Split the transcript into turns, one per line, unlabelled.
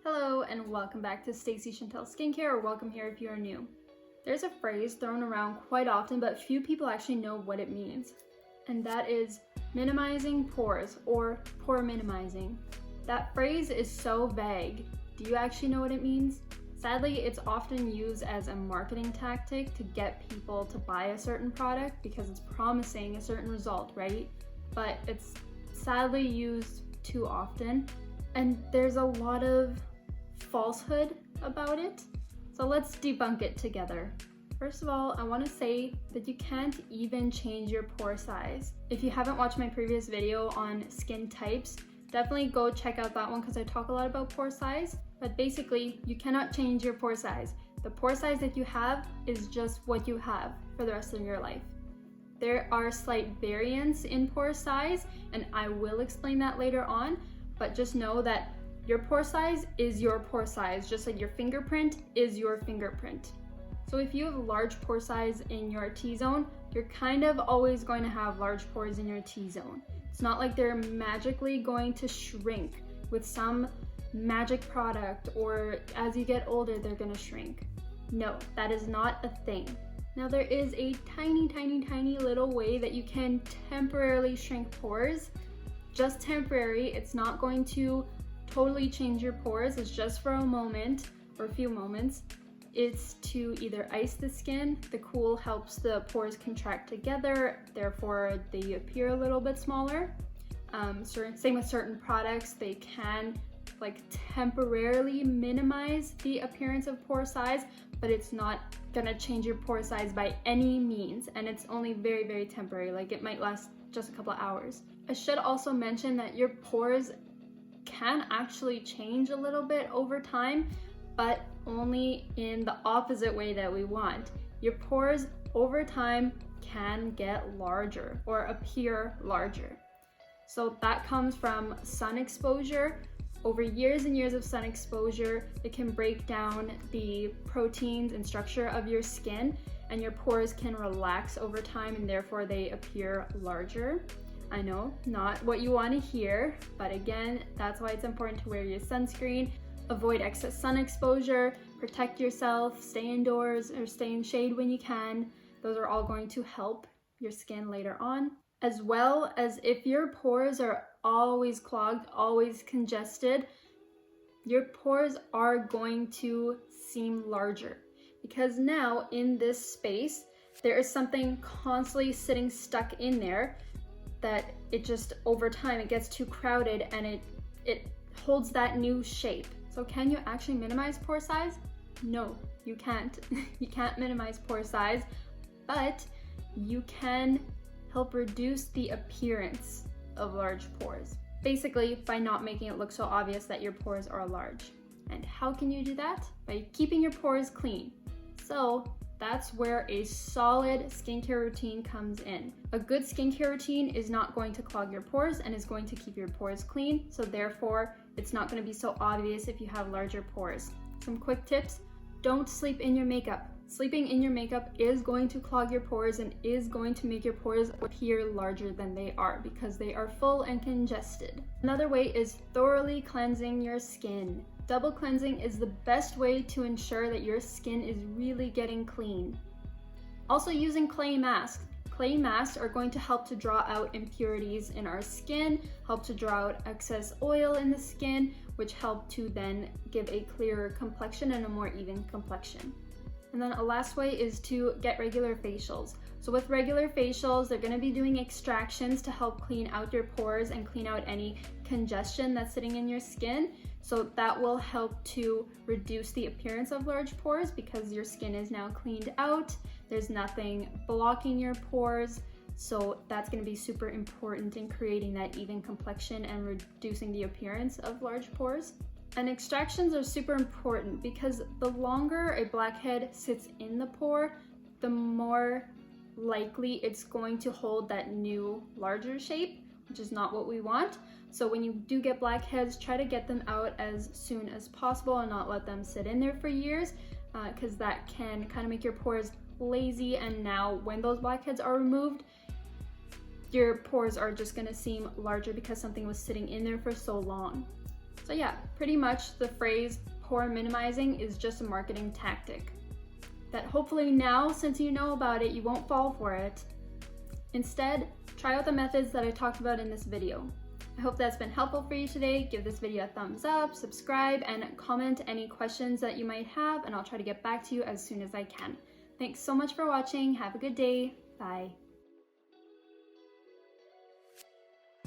Hello and welcome back to Stacey Chantel Skincare, or welcome here if you are new. There's a phrase thrown around quite often, but few people actually know what it means. And that is minimizing pores or pore minimizing. That phrase is so vague. Do you actually know what it means? Sadly, it's often used as a marketing tactic to get people to buy a certain product because it's promising a certain result, right? But it's sadly used too often. And there's a lot of falsehood about it. So let's debunk it together. First of all, I want to say that you can't even change your pore size. If you haven't watched my previous video on skin types, definitely go check out that one because I talk a lot about pore size. But basically, you cannot change your pore size. The pore size that you have is just what you have for the rest of your life. There are slight variants in pore size, and I will explain that later on. But just know that your pore size is your pore size, just like your fingerprint is your fingerprint. So if you have a large pore size in your T-zone, you're kind of always going to have large pores in your T-zone. It's not like they're magically going to shrink with some magic product, or as you get older, they're going to shrink. No, that is not a thing. Now there is a tiny little way that you can temporarily shrink pores. Just temporary. It's not going to totally change your pores. It's just for a moment or a few moments. It's to either ice the skin. The cool helps the pores contract together, therefore they appear a little bit smaller. Same with certain products. They can temporarily minimize the appearance of pore size, but it's not gonna change your pore size by any means, and it's only very temporary. It might last just a couple of hours. I should also mention that your pores can actually change a little bit over time, but only in the opposite way that we want. Your pores over time can get larger or appear larger. So that comes from sun exposure. Over years and years of sun exposure, it can break down the proteins and structure of your skin, and your pores can relax over time, and therefore they appear larger. I know, not what you want to hear, but again, that's why it's important to wear your sunscreen, avoid excess sun exposure, protect yourself, stay indoors or stay in shade when you can. Those are all going to help your skin later on. As well as if your pores are always clogged, always congested, your pores are going to seem larger. Because now in this space, there is something constantly sitting stuck in there that it just over time it gets too crowded and it holds that new shape. So can you actually minimize pore size? No, you can't. You can't minimize pore size, but you can help reduce the appearance of large pores. Basically, by not making it look so obvious that your pores are large. And how can you do that? By keeping your pores clean. So that's where a solid skincare routine comes in. A good skincare routine is not going to clog your pores and is going to keep your pores clean, so therefore it's not going to be so obvious if you have larger pores. Some quick tips: don't sleep in your makeup. Sleeping in your makeup is going to clog your pores and is going to make your pores appear larger than they are because they are full and congested. Another way is thoroughly cleansing your skin. Double cleansing is the best way to ensure that your skin is really getting clean. Also using clay masks. Clay masks are going to help to draw out impurities in our skin, help to draw out excess oil in the skin, which help to then give a clearer complexion and a more even complexion. And then a last way is to get regular facials. So with regular facials, they're going to be doing extractions to help clean out your pores and clean out any congestion that's sitting in your skin. So that will help to reduce the appearance of large pores because your skin is now cleaned out. There's nothing blocking your pores. So that's going to be super important in creating that even complexion and reducing the appearance of large pores. And extractions are super important because the longer a blackhead sits in the pore, the more likely it's going to hold that new larger shape, which is not what we want. So when you do get blackheads, try to get them out as soon as possible and not let them sit in there for years, because that can kind of make your pores lazy. And now when those blackheads are removed, your pores are just going to seem larger because something was sitting in there for so long. So yeah, pretty much the phrase pore minimizing is just a marketing tactic that hopefully now, since you know about it, you won't fall for it. Instead, try out the methods that I talked about in this video. I hope that's been helpful for you today. Give this video a thumbs up, subscribe, and comment any questions that you might have, and I'll try to get back to you as soon as I can. Thanks so much for watching. Have a good day. Bye.